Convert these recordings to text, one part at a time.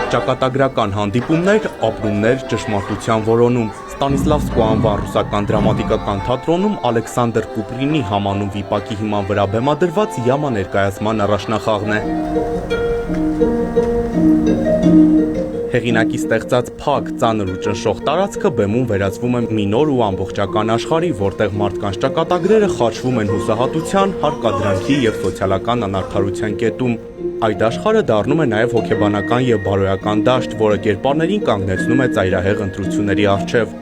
Ճակատագրական հանդիպումներ, ապրումներ, ճշմարտության որոնում։ Ստանիսլավսկու անվան ռուսական դրամատիկական թատրոնում Ալեքսանդր Կուպրինի համանուն վիպակի հիման վրա բեմադրված յամա ներկայացման առաջնախաղն է։ Հեղինակի ստեղծած փակ, ծանր ու ճնշող տարածքը բեմում վերածվում է մի նոր ու ամբողջական աշխարհի, որտեղ մարդկանց ճակատագրերը խաչվում են հուսահատության, հարկադրանքի եւ սոցիալական անարդարության կետում։ Այդ աշխարհը դառնում է նաև հոգեբանական եւ բարոյական դաշտ, որը կերպարներին կանգնեցնում է ծայրահեղ ընտրությունների առջև։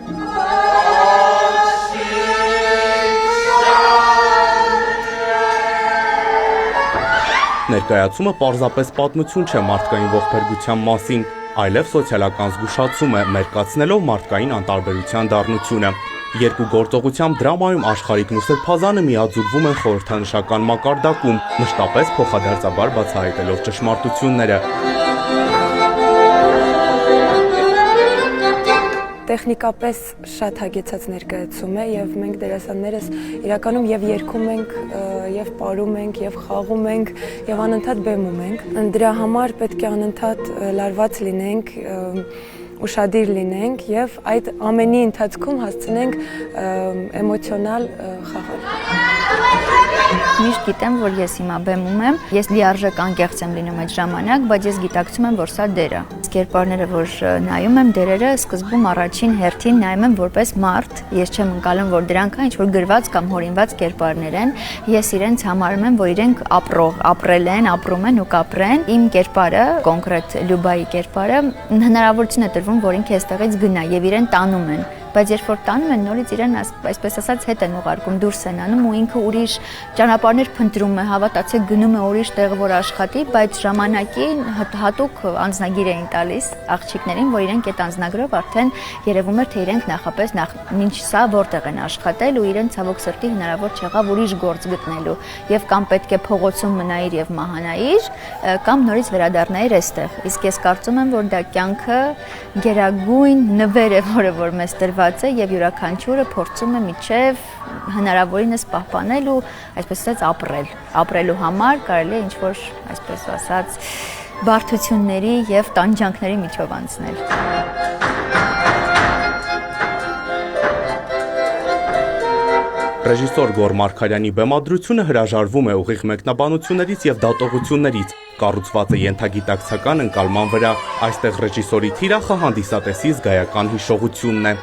Ներկայացումը պարզապես պատմություն չէ մարդկային ողբերգության մասին, այլև սոցիալական զգուշացում է, մերկացնելով մարդկային անտարբերության դառնությունը։ Երկու գործողությամբ դրամայում Աշխարհիկն ու Սրբազանը միաձուլվում են խորհրդանշական մակարդակում, մշտապես փոխադարձաբար բացահայտելով ճշմարտությունները։ Տեխնիկապես շատ հագեցած ներկայացում է եւ մենք դերասաններս իրականում եւ երգում ենք, եւ պարում ենք, եւ խաղում ենք, եւ անընդհատ բեմում ենք։ Դրա համար պետք է անընդհատ լարված լինենք, ուշադիր լինենք եւ այդ ամենի ընթացքում հասցնենք էմոցիոնալ խաղալ։ Միշտ գիտեմ, որ ես հիմա բեմում եմ, ես լիարժեք անկեղծ եմ լինում այդ ժամանակ, բայց ես գիտակցում եմ, որ սա դեր է։ Կերպարները, որ նայում եմ դերերը, սկզբում առաջին հերթին նայում եմ որպես մարդ, ես չեմ ընկալում, որ դրանք ինչ-որ գրված կամ հորինված կերպարներ են, ես իրենց համարում եմ, որ իրենք ապրել են, ապրում են ու կապրեն։ Իմ կերպարը, կոնկրետ Լյուբայի կերպարը, հնարավորություն է տրվում, որ ինքը այստեղից գնա եւ իրեն տանում են։ Բայց երբ որ տանում են, նորից իրեն այսպես ասած հետ են ուղարկում, դուրս են անում ու ինքը ուրիշ ճանապարհներ փնտրում է, հավատացեք գնում է ուրիշ տեղ, որ աշխատի, բայց ժամանակին հատուկ անձնագիր էին տալիս աղջիկներին, որ իրենք այդ անձնագրով արդեն երևում էր, թե իրենք նախապես ինչ սա որտեղ են աշխատել ու իրեն ցավոք սրտի հնարավոր չեղավ ուրիշ գործ գտնելու եւ կամ պետք է փողոցում մնայիր եւ մահանայիր, կամ նորից վերադառնայիր այստեղ։ Իսկ ես կարծում եմ, որ դա կյանքը գերագույն նվեր է, որը որ մեզ տրված է եւ յուրաքանչյուրը փորձում է միջև հնարավորինս պահպանել ու այսպես ասած ապրելու համար կարելի է ինչ-որ այսպես ասած բարդությունների եւ տանջանքների միջով անցնել։ Ռեժիսոր Գոռ Մարգարյանի բեմադրությունը հրաժարվում է ուղիղ մեկնաբանություններից եւ դատողություններից, կառուցված է ենթագիտակցական ընկալման վրա։ Այստեղ ռեժիսորի թիրախը հանդիսատեսի զգայական հիշողությունն է։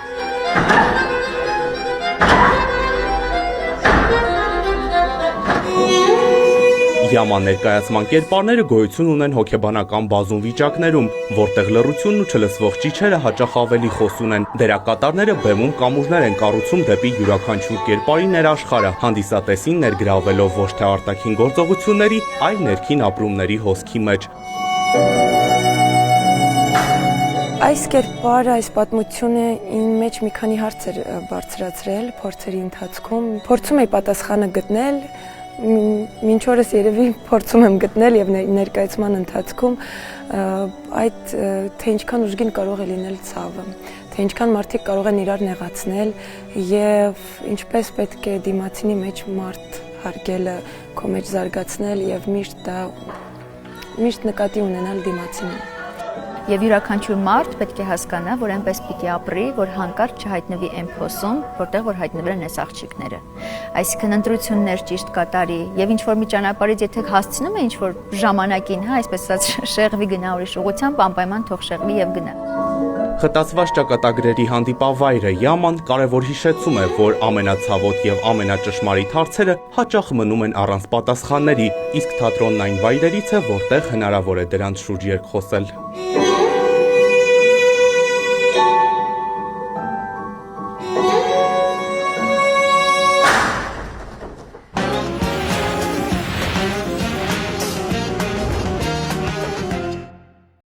Յամա ներկայացման կերպարները գոյություն ունեն հոգեբանական բազում վիճակներում, որտեղ լռությունն ու չլսվող ճիչերը հաճախ ավելի խոսուն են։ Դերակատարները բեմում կամուրջներ են կառուցում դեպի յուրաքանչյուր կերպարի ներաշխարհը, հանդիսատեսին ներգրավելով ոչ թե արտաքին գործողությունների, այլ ներքին ապրումների հոսքի մեջ։ Այս կերպարը, այս պատմությունը իմ մեջ մի քանի հարցեր բարձրացրել փորձերի ընթացքում։ Փորձում էի պատասխանը գտնել, մինչ օրս երևի փորձում եմ գտնել եւ ներկայացման ընթացքում այդ թե ինչքան ուժգին կարող է լինել ցավը, թե ինչքան մարդիկ կարող են իրար նեղացնել եւ ինչպես պետք է դիմացինի մեջ մարդ հարգելը քո մեջ զարգացնել եւ միշտ նկատի ունենալ դիմացինին։ Եվ յուրաքանչյուր մարդ պետք է հասկանա, որ այնպես պիտի ապրի, որ հանկարծ չհայտնվի այն փոսում, որտեղ որ հայտնվել են այս աղջիկները։ Այսինքն ընտրություններ ճիշտ կատարի եւ ինչ որ մի ճանապարհից եթե հասցնում է ինչ որ ժամանակին, այսպես ասած շեղվի գնա ուրիշ ուղղությամբ, անպայման թող շեղվի եւ գնա։ Խտացված ճակատագրերի հանդիպավայրը յաման կարևոր հիշեցում է, որ ամենացավոտ եւ ամենաճշմարիտ հարցերը հաճախ մնում են առանց պատասխանների, իսկ թատրոնն այն վայրերից է, որտեղ հնարավոր է դրանց շուրջ երկխոսել։